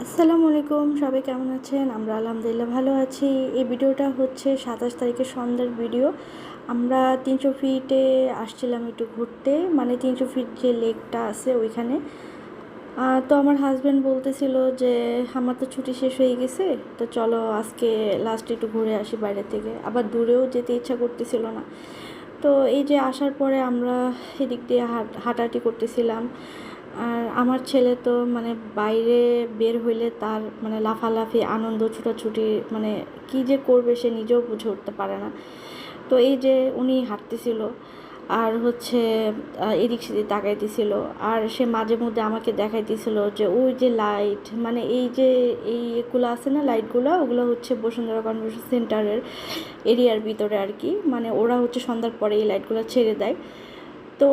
আসসালামু আলাইকুম, সবাই কেমন আছেন? আমরা আলহামদুলিল্লাহ ভালো আছি। এই ভিডিওটা হচ্ছে ২৭ তারিখের সন্ধ্যার ভিডিও। আমরা ৩০০ ফিটে আসছিলাম একটু ঘুরতে, মানে ৩০০ ফিট যে লেকটা আছে ওইখানে। তো আমার হাজব্যান্ড বলতেছিল যে আমার তো ছুটি শেষ হয়ে গেছে, তো চলো আজকে লাস্ট একটু ঘুরে আসি বাইরে থেকে। আবার দূরেও যেতে ইচ্ছা করতেছিল না। তো এই যে আসার পরে আমরা এদিক দিয়ে হাঁটাহাঁটি করতেছিলাম। আর আমার ছেলে তো মানে বাইরে বের হইলে তার মানে লাফালাফি আনন্দ ছুটাছুটি, মানে কী যে করবে সে নিজেও বুঝে উঠতে পারে না। তো এই যে উনি হাঁটতেছিল আর হচ্ছে এদিক সেদিক তাকাইতেছিল, আর সে মাঝে মধ্যে আমাকে দেখাইতেছিল যে ওই যে লাইট, মানে এই যে এইগুলো আছে না লাইটগুলো, ওগুলো হচ্ছে বসুন্ধরা কনভেনশন সেন্টারের এরিয়ার ভিতরে আর কি। মানে ওরা হচ্ছে সন্ধ্যার পরে এই লাইটগুলো ছেড়ে দেয়। তো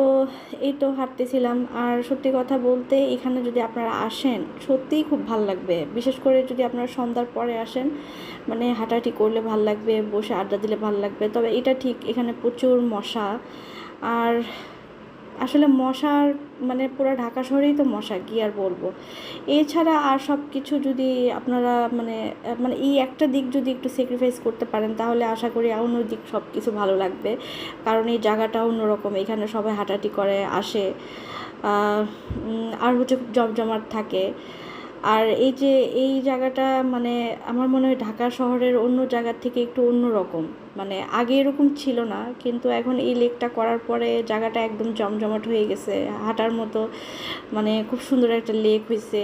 এই তো হাঁটতেছিলাম। আর সত্যি কথা বলতে এখানে যদি আপনারা আসেন সত্যিই খুব ভাল লাগবে, বিশেষ করে যদি আপনারা সন্ধ্যার পরে আসেন, মানে হাঁটাহাঁটি করলে ভাল লাগবে, বসে আড্ডা দিলে ভাল লাগবে। তবে এটা ঠিক এখানে প্রচুর মশা। আর আসলে মশার মানে পুরো ঢাকা শহরেই তো মশা, কী আর বলবো। এছাড়া আর সব কিছু যদি আপনারা মানে মানে এই একটা দিক যদি একটু স্যাক্রিফাইস করতে পারেন তাহলে আশা করি অন্য দিক সব কিছু ভালো লাগবে। কারণ এই জায়গাটা অন্যরকম, এখানে সবাই হাঁটাহাঁটি করে আসে। আর হচ্ছে খুব জমজমাট থাকে। আর এই যে এই জায়গাটা মানে আমার মনে হয় ঢাকা শহরের অন্য জায়গার থেকে একটু অন্যরকম। মানে আগে এরকম ছিল না, কিন্তু এখন এই লেকটা করার পরে জায়গাটা একদম জমজমাট হয়ে গেছে, হাঁটার মতো। মানে খুব সুন্দর একটা লেক হয়েছে।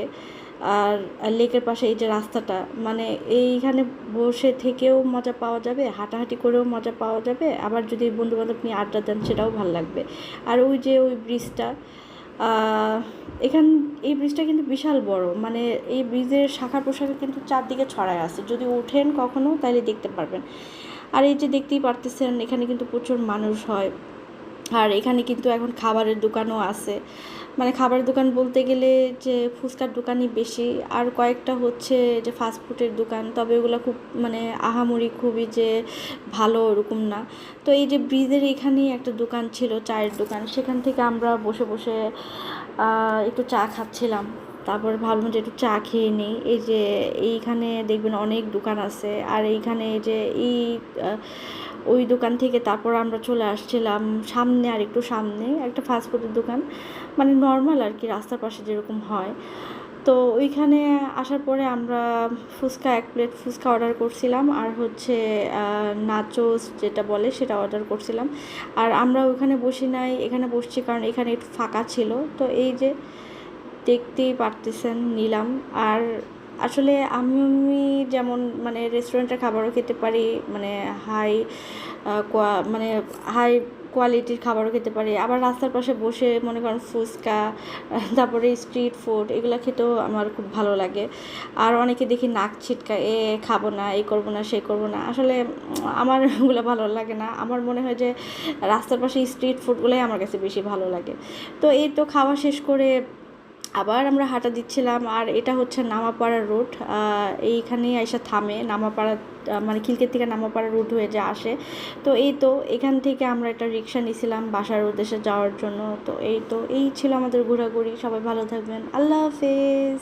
আর লেকের পাশে এই যে রাস্তাটা, মানে এইখানে বসে থেকেও মজা পাওয়া যাবে, হাঁটাহাঁটি করেও মজা পাওয়া যাবে, আবার যদি বন্ধুবান্ধব নিয়ে আড্ডা দেন সেটাও ভালো লাগবে। আর ওই যে ওই ব্রিজটা, এখান এই ব্রিজটা কিন্তু বিশাল বড়, মানে এই ব্রিজের শাখা প্রশাখা কিন্তু চারদিকে ছড়ায় আছে, যদি ওঠেন কখনো তাহলে দেখতে পারবেন। আর এই যে দেখতেই পারতেছেন এখানে কিন্তু প্রচুর মানুষ হয়। আর এখানে কিন্তু এখন খাবারের দোকানও আছে, মানে খাবারের দোকান বলতে গেলে যে ফুচকার দোকানই বেশি, আর কয়েকটা হচ্ছে যে ফাস্টফুডের দোকান, তবে ওগুলো খুব মানে আহামরি খুবই যে ভালো ওরকম না। তো এই যে ব্রিজের এখানেই একটা দোকান ছিল, চায়ের দোকান, সেখান থেকে আমরা বসে বসে একটু চা খাচ্ছিলাম। তারপরে ভাবলাম যে একটু চা খেয়ে নিই। এই যে এইখানে দেখবেন অনেক দোকান আছে, আর এইখানে এই যে ওই দোকান থেকে তারপর আমরা চলে আসছিলাম সামনে, আর একটু সামনে একটা ফাস্টফুডের দোকান, মানে নর্মাল আর কি, রাস্তার পাশে যেরকম হয়। তো ওইখানে আসার পরে আমরা ফুচকা, 1 প্লেট ফুচকা অর্ডার করছিলাম, আর হচ্ছে নাচোস যেটা বলে সেটা অর্ডার করছিলাম। আর আমরা ওইখানে বসি নাই, এখানে বসছি কারণ এখানে একটু ফাঁকা ছিল। তো এই যে দেখতেই পারতেছেন নিলাম। আর আসলে আমি যেমন মানে রেস্টুরেন্টের খাবারও খেতে পারি, মানে হাই মানে হাই কোয়ালিটির খাবারও খেতে পারি, আবার রাস্তার পাশে বসে মনে করেন ফুচকা, তারপরে স্ট্রিট ফুড এগুলো খেতেও আমার খুব ভালো লাগে। আর অনেকে দেখি নাক ছিটকায়, খাবো না, এই করবো না, সেই করবো না। আসলে আমার ওগুলো ভালো লাগে না। আমার মনে হয় যে রাস্তার পাশে স্ট্রিট ফুডগুলোই আমার কাছে বেশি ভালো লাগে। তো এই তো খাওয়া শেষ করে আবার আমরা হাঁটা দিচ্ছিলাম। আর এটা হচ্ছে নামাপাড়া রোড, এইখানেই আইসা থামে নামাপাড়া, মানে খিলকের থেকে নামাপাড়া রুট হয়ে যে আসে। তো এই তো এখান থেকে আমরা একটা রিক্সা নিয়েছিলাম বাসার উদ্দেশ্যে যাওয়ার জন্য। তো এই ছিল আমাদের ঘোরাঘুরি। সবাই ভালো থাকবেন, আল্লাহ হাফেজ।